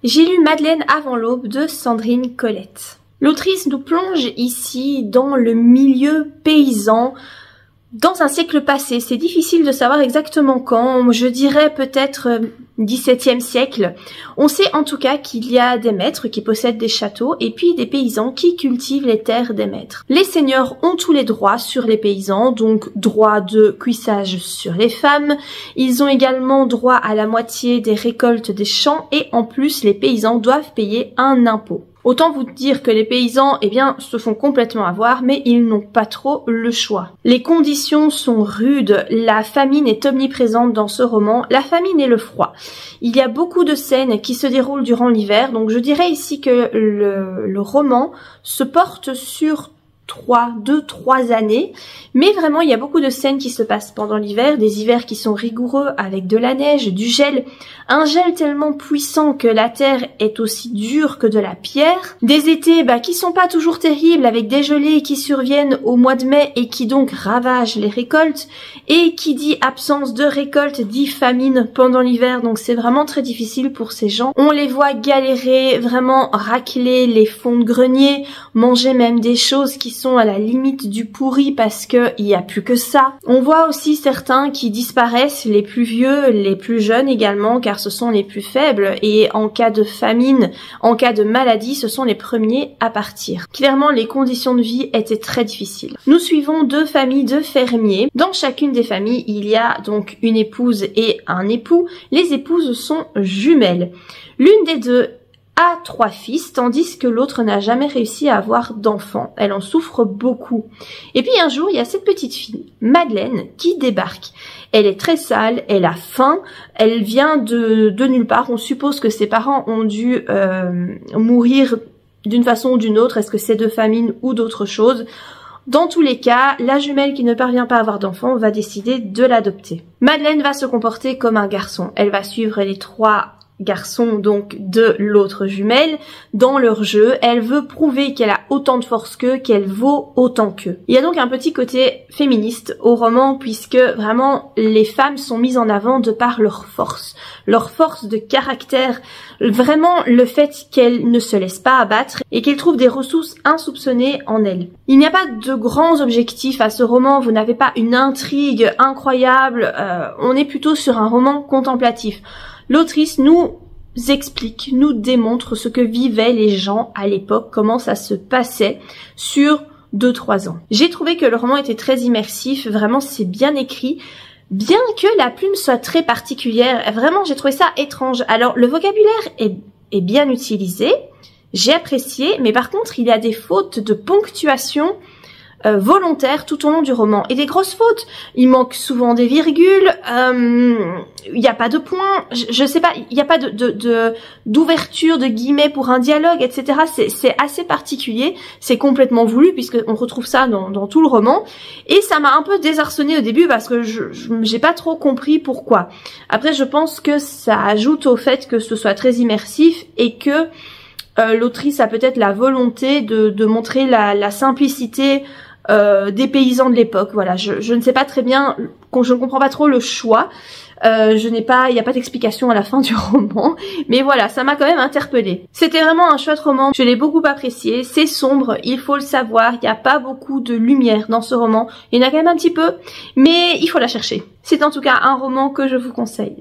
J'ai lu Madeleine avant l'aube de Sandrine Colette. L'autrice nous plonge ici dans le milieu paysan, dans un siècle passé. C'est difficile de savoir exactement quand, je dirais peut-être 17e siècle. On sait en tout cas qu'il y a des maîtres qui possèdent des châteaux et puis des paysans qui cultivent les terres des maîtres. Les seigneurs ont tous les droits sur les paysans, donc droit de cuissage sur les femmes. Ils ont également droit à la moitié des récoltes des champs et en plus les paysans doivent payer un impôt. Autant vous dire que les paysans, eh bien, se font complètement avoir, mais ils n'ont pas trop le choix. Les conditions sont rudes, la famine est omniprésente dans ce roman, la famine et le froid. Il y a beaucoup de scènes qui se déroulent durant l'hiver, donc je dirais ici que le roman se porte sur 2-3 années, mais vraiment il y a beaucoup de scènes qui se passent pendant l'hiver, des hivers qui sont rigoureux avec de la neige, du gel, un gel tellement puissant que la terre est aussi dure que de la pierre, des étés qui sont pas toujours terribles avec des gelées qui surviennent au mois de mai et qui donc ravagent les récoltes, et qui dit absence de récolte dit famine pendant l'hiver, donc c'est vraiment très difficile pour ces gens. On les voit galérer, vraiment racler les fonds de grenier, manger même des choses qui sont à la limite du pourri parce que il y a plus que ça. On voit aussi certains qui disparaissent, les plus vieux, les plus jeunes également, car ce sont les plus faibles et en cas de famine, en cas de maladie, ce sont les premiers à partir. Clairement, les conditions de vie étaient très difficiles. Nous suivons 2 familles de fermiers. Dans chacune des familles, il y a donc une épouse et un époux. Les épouses sont jumelles. L'une des deux a 3 fils, tandis que l'autre n'a jamais réussi à avoir d'enfants. Elle en souffre beaucoup. Et puis un jour, il y a cette petite fille, Madeleine, qui débarque. Elle est très sale, elle a faim, elle vient de nulle part. On suppose que ses parents ont dû mourir d'une façon ou d'une autre. Est-ce que c'est de famine ou d'autre chose ? Dans tous les cas, la jumelle qui ne parvient pas à avoir d'enfant va décider de l'adopter. Madeleine va se comporter comme un garçon. Elle va suivre les 3 garçons donc de l'autre jumelle dans leur jeu. Elle veut prouver qu'elle a autant de force qu'eux, qu'elle vaut autant qu'eux. Il y a donc un petit côté féministe au roman puisque vraiment les femmes sont mises en avant de par leur force de caractère, vraiment le fait qu'elles ne se laissent pas abattre et qu'elles trouvent des ressources insoupçonnées en elles. Il n'y a pas de grands objectifs à ce roman, vous n'avez pas une intrigue incroyable, on est plutôt sur un roman contemplatif. L'autrice nous explique, nous démontre ce que vivaient les gens à l'époque, comment ça se passait sur 2-3 ans. J'ai trouvé que le roman était très immersif, vraiment c'est bien écrit, bien que la plume soit très particulière, vraiment j'ai trouvé ça étrange. Alors le vocabulaire est bien utilisé, j'ai apprécié, mais par contre il y a des fautes de ponctuation volontaire tout au long du roman et des grosses fautes. Il manque souvent des virgules, il n'y a pas de points, je sais pas, il n'y a pas d'ouverture de guillemets pour un dialogue, etc. C'est assez particulier, c'est complètement voulu puisque on retrouve ça dans tout le roman et ça m'a un peu désarçonné au début parce que j'ai pas trop compris pourquoi. Après je pense que ça ajoute au fait que ce soit très immersif et que l'autrice a peut-être la volonté de montrer la simplicité des paysans de l'époque. Voilà, je ne sais pas très bien, je ne comprends pas trop le choix. Il n'y a pas d'explication à la fin du roman, mais voilà, ça m'a quand même interpellée. C'était vraiment un chouette roman, je l'ai beaucoup apprécié, c'est sombre, il faut le savoir, il n'y a pas beaucoup de lumière dans ce roman, il y en a quand même un petit peu, mais il faut la chercher. C'est en tout cas un roman que je vous conseille.